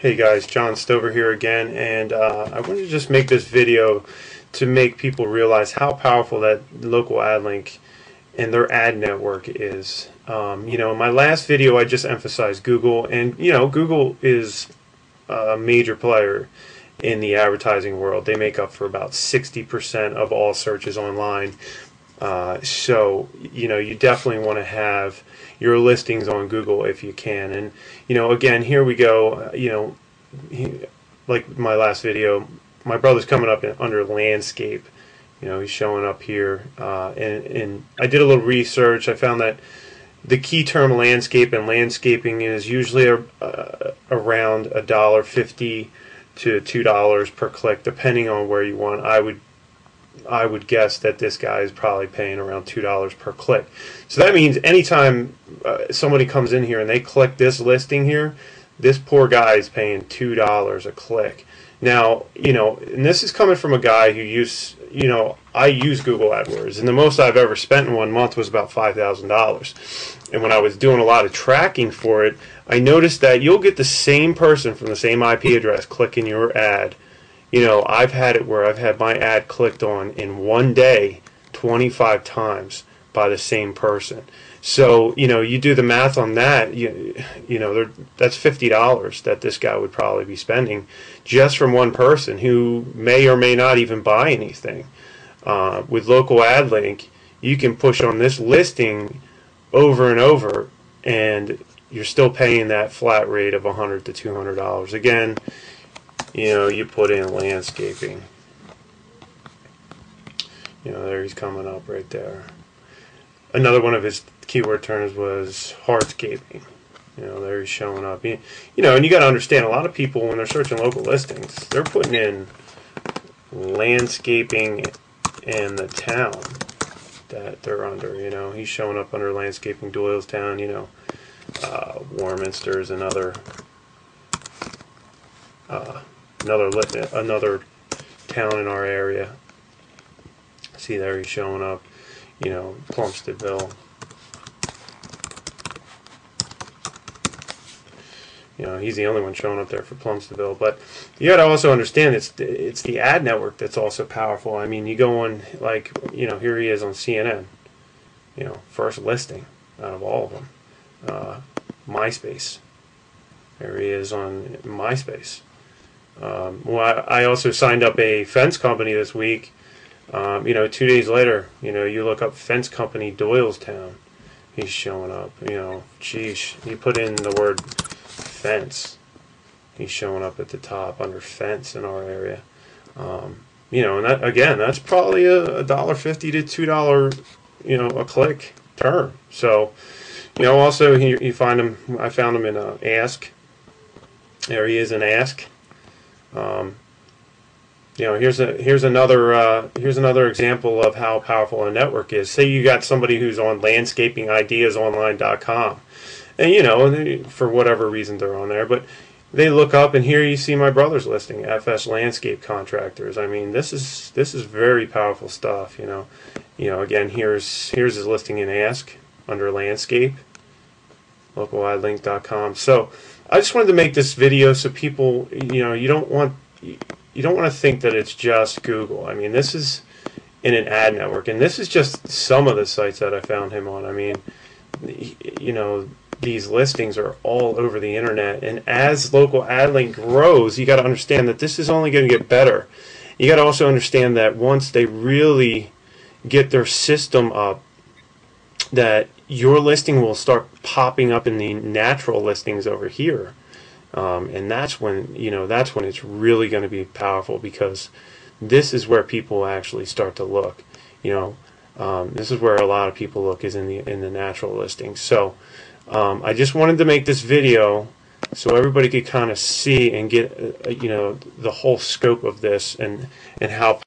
Hey guys, John Stover here again, and I wanted to just make this video to make people realize how powerful that LocalAdLink and their ad network is. In my last video I just emphasized Google, and Google is a major player in the advertising world. They make up for about 60% of all searches online. So you definitely want to have your listings on Google if you can. And again, here we go. Like my last video, my brother's coming up under landscape. He's showing up here, and I did a little research. I found that the key term landscape and landscaping is usually around $1.50 to $2 per click, depending on where you want. I would guess that this guy is probably paying around $2 per click. So that means anytime somebody comes in here and they click this listing here, this poor guy is paying $2 a click. Now, and this is coming from a guy who I use Google AdWords, and the most I've ever spent in 1 month was about $5,000. And when I was doing a lot of tracking for it, I noticed that you'll get the same person from the same IP address clicking your ad. I've had it where I've had my ad clicked on in one day 25 times by the same person. So, you do the math on that, that's $50 that this guy would probably be spending just from one person who may or may not even buy anything. With LocalAdLink, you can push on this listing over and over, and you're still paying that flat rate of $100 to $200. Again, you put in landscaping. There he's coming up right there. Another one of his keyword terms was hardscaping. There he's showing up. And you got to understand, a lot of people, when they're searching local listings, they're putting in landscaping and the town that they're under. He's showing up under landscaping, Doylestown, Warminster's another another town in our area. See, there he's showing up, Plumsteadville. He's the only one showing up there for Plumsteadville. But you got to also understand it's the ad network that's also powerful. I mean, you go on, like, here he is on CNN, first listing out of all of them. MySpace. There he is on MySpace. Well, I also signed up a fence company this week. 2 days later, you look up fence company Doylestown, he's showing up. Geez, you put in the word fence, he's showing up at the top under fence in our area. And that, again, that's probably a $1.50 to $2, a click term. So, also you find him. I found him in Ask. There he is in Ask. Here's another example of how powerful a network is. Say you got somebody who's on landscapingideasonline.com, and for whatever reason they're on there, but they look up and here you see my brother's listing, FS Landscape Contractors. I mean, this is very powerful stuff. Again, here's his listing in Ask under landscape, LocalAdLink.com. So I just wanted to make this video so people, you don't want to think that it's just Google. I mean, this is in an ad network, and this is just some of the sites that I found him on. I mean, these listings are all over the internet, and as LocalAdLink grows, you got to understand that this is only going to get better. You got to also understand that once they really get their system up, that your listing will start popping up in the natural listings over here. And that's when it's really going to be powerful, because this is where people actually start to look. This is where a lot of people look, is in the natural listings. So I just wanted to make this video so everybody could kind of see and get the whole scope of this and how